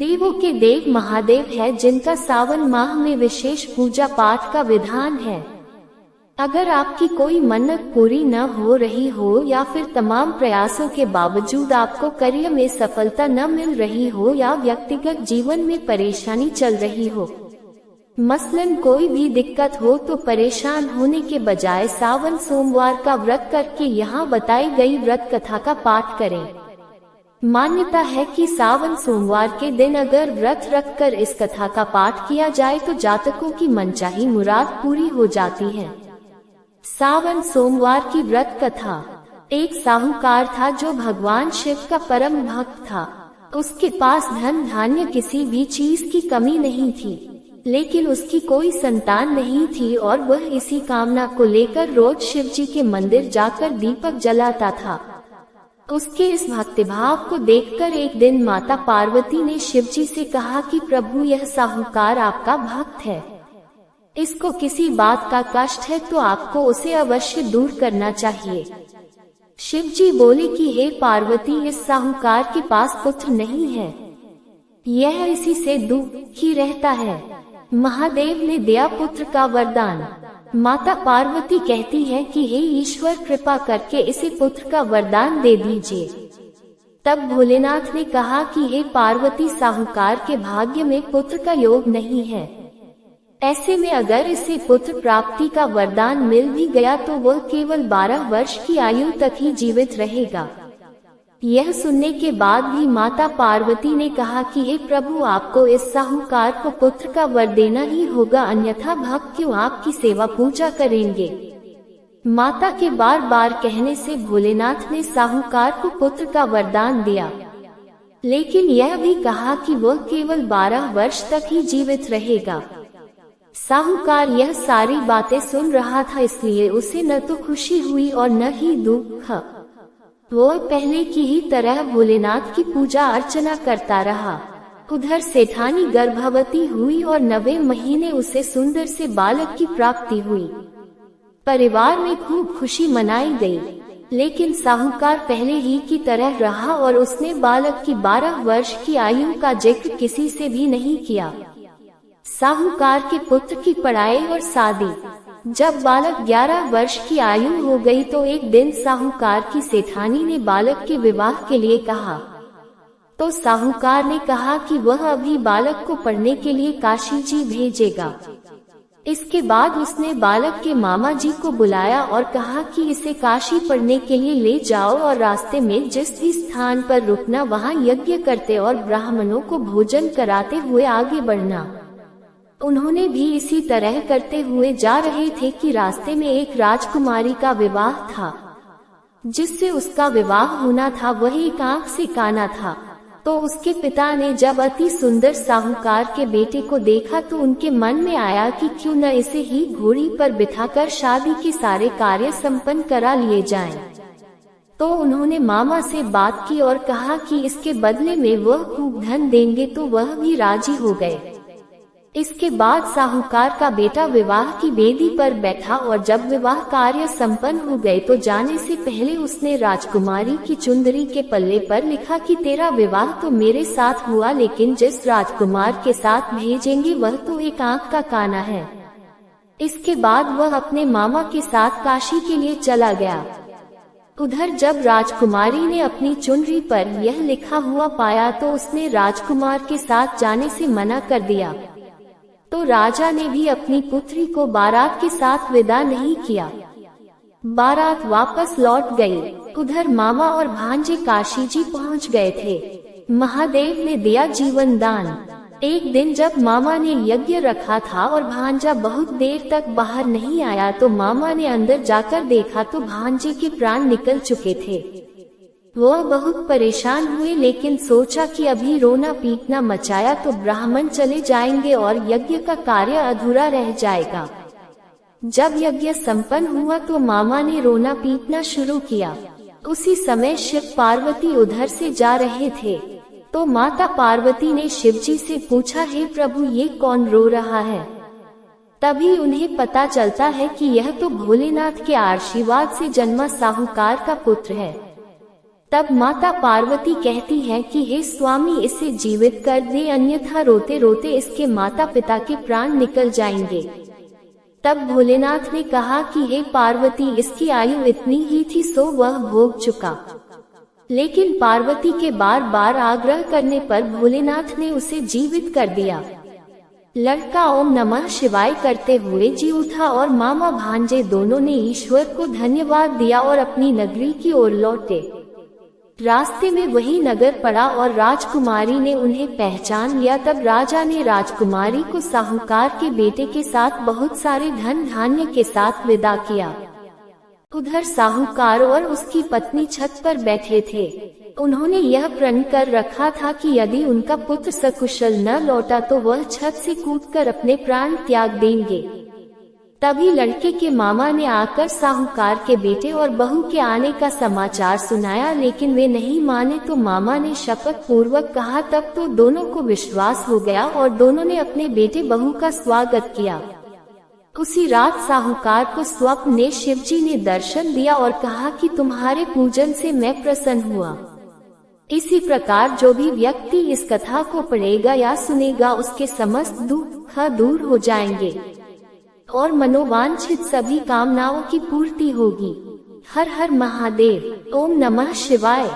देवों के देव महादेव है, जिनका सावन माह में विशेष पूजा पाठ का विधान है। अगर आपकी कोई मन्नत पूरी न हो रही हो या फिर तमाम प्रयासों के बावजूद आपको कार्य में सफलता न मिल रही हो या व्यक्तिगत जीवन में परेशानी चल रही हो, मसलन कोई भी दिक्कत हो, तो परेशान होने के बजाय सावन सोमवार का व्रत करके यहाँ बताई गई व्रत कथा का पाठ करें। मान्यता है कि सावन सोमवार के दिन अगर व्रत रखकर इस कथा का पाठ किया जाए तो जातकों की मनचाही मुराद पूरी हो जाती है। सावन सोमवार की व्रत कथा। एक साहूकार था जो भगवान शिव का परम भक्त था। उसके पास धन धान्य किसी भी चीज की कमी नहीं थी, लेकिन उसकी कोई संतान नहीं थी और वह इसी कामना को लेकर रोज शिव जी के मंदिर जाकर दीपक जलाता था। उसके इस भक्तिभाव को देखकर एक दिन माता पार्वती ने शिव जी से कहा कि प्रभु, यह साहूकार आपका भक्त है, इसको किसी बात का कष्ट है तो आपको उसे अवश्य दूर करना चाहिए। शिव जी बोले कि हे पार्वती, इस साहूकार के पास पुत्र नहीं है, यह इसी से दुखी रहता है। महादेव ने दिया पुत्र का वरदान। माता पार्वती कहती है कि हे ईश्वर, कृपा करके इसे पुत्र का वरदान दे दीजिए। तब भोलेनाथ ने कहा कि हे पार्वती, साहूकार के भाग्य में पुत्र का योग नहीं है, ऐसे में अगर इसे पुत्र प्राप्ति का वरदान मिल भी गया तो वह केवल 12 वर्ष की आयु तक ही जीवित रहेगा। यह सुनने के बाद भी माता पार्वती ने कहा कि हे प्रभु, आपको इस साहूकार को पुत्र का वर देना ही होगा, अन्यथा भक्त क्यों आपकी सेवा पूजा करेंगे। माता के बार बार कहने से भोलेनाथ ने साहूकार को पुत्र का वरदान दिया, लेकिन यह भी कहा कि वह केवल 12 वर्ष तक ही जीवित रहेगा। साहूकार यह सारी बातें सुन रहा था, इसलिए उसे न तो खुशी हुई और न ही दुख। वह पहले की ही तरह भोलेनाथ की पूजा अर्चना करता रहा। उधर सेठानी गर्भवती हुई और 9वें महीने उसे सुंदर से बालक की प्राप्ति हुई। परिवार में खूब खुशी मनाई गई, लेकिन साहूकार पहले ही की तरह रहा और उसने बालक की 12 वर्ष की आयु का जिक्र किसी से भी नहीं किया। साहूकार के पुत्र की पढ़ाई और शादी। जब बालक 11 वर्ष की आयु हो गई तो एक दिन साहूकार की सेठानी ने बालक के विवाह के लिए कहा, तो साहूकार ने कहा कि वह अभी बालक को पढ़ने के लिए काशी जी भेजेगा। इसके बाद उसने बालक के मामा जी को बुलाया और कहा कि इसे काशी पढ़ने के लिए ले जाओ और रास्ते में जिस भी स्थान पर रुकना वहाँ यज्ञ करते और ब्राह्मणों को भोजन कराते हुए आगे बढ़ना। उन्होंने भी इसी तरह करते हुए जा रहे थे कि रास्ते में एक राजकुमारी का विवाह था। जिससे उसका विवाह होना था वह एक आंख से काना था। तो उसके पिता ने जब अति सुंदर साहूकार के बेटे को देखा तो उनके मन में आया कि क्यों न इसे ही घोड़ी पर बिठाकर शादी के सारे कार्य संपन्न करा लिए जाएं। तो उन्होंने मामा से बात की और कहा कि इसके बदले में वह खूब धन देंगे, तो वह भी राजी हो गए। इसके बाद साहूकार का बेटा विवाह की वेदी पर बैठा और जब विवाह कार्य संपन्न हो गए तो जाने से पहले उसने राजकुमारी की चुंदरी के पल्ले पर लिखा कि तेरा विवाह तो मेरे साथ हुआ, लेकिन जिस राजकुमार के साथ भेजेंगे वह तो एक आंख का काना है। इसके बाद वह अपने मामा के साथ काशी के लिए चला गया। उधर जब राजकुमारी ने अपनी चुनरी पर यह लिखा हुआ पाया तो उसने राजकुमार के साथ जाने से मना कर दिया। तो राजा ने भी अपनी पुत्री को बारात के साथ विदा नहीं किया। बारात वापस लौट गई। उधर मामा और भांजे काशी जी पहुँच गए थे। महादेव ने दिया जीवन दान। एक दिन जब मामा ने यज्ञ रखा था और भांजा बहुत देर तक बाहर नहीं आया तो मामा ने अंदर जाकर देखा तो भांजे के प्राण निकल चुके थे। वह बहुत परेशान हुए, लेकिन सोचा कि अभी रोना पीटना मचाया तो ब्राह्मण चले जाएंगे और यज्ञ का कार्य अधूरा रह जाएगा। जब यज्ञ संपन्न हुआ तो मामा ने रोना पीटना शुरू किया। उसी समय शिव पार्वती उधर से जा रहे थे, तो माता पार्वती ने शिव जी से पूछा, हे प्रभु, ये कौन रो रहा है? तभी उन्हें पता चलता है कि यह तो भोलेनाथ के आशीर्वाद से जन्मा साहूकार का पुत्र है। तब माता पार्वती कहती है कि हे स्वामी, इसे जीवित कर दे, अन्यथा रोते रोते इसके माता पिता के प्राण निकल जाएंगे। तब भोलेनाथ ने कहा कि हे पार्वती, इसकी आयु इतनी ही थी सो वह भोग चुका। लेकिन पार्वती के बार बार आग्रह करने पर भोलेनाथ ने उसे जीवित कर दिया। लड़का ओम नमः शिवाय करते हुए जी उठा और मामा भांजे दोनों ने ईश्वर को धन्यवाद दिया और अपनी नगरी की ओर लौटे। रास्ते में वही नगर पड़ा और राजकुमारी ने उन्हें पहचान लिया। तब राजा ने राजकुमारी को साहूकार के बेटे के साथ बहुत सारे धन धान्य के साथ विदा किया। उधर साहूकार और उसकी पत्नी छत पर बैठे थे। उन्होंने यह प्रण कर रखा था कि यदि उनका पुत्र सकुशल न लौटा तो वह छत से कूदकर अपने प्राण त्याग देंगे। तभी लड़के के मामा ने आकर साहूकार के बेटे और बहू के आने का समाचार सुनाया, लेकिन वे नहीं माने तो मामा ने शपथ पूर्वक कहा। तब तो दोनों को विश्वास हो गया और दोनों ने अपने बेटे बहू का स्वागत किया। उसी रात साहूकार को स्वप्न में शिवजी ने दर्शन दिया और कहा कि तुम्हारे पूजन से मैं प्रसन्न हुआ। इसी प्रकार जो भी व्यक्ति इस कथा को पढ़ेगा या सुनेगा उसके समस्त दुख दूर हो जाएंगे और मनोवांछित सभी कामनाओं की पूर्ति होगी। हर हर महादेव। ओम नमः शिवाय।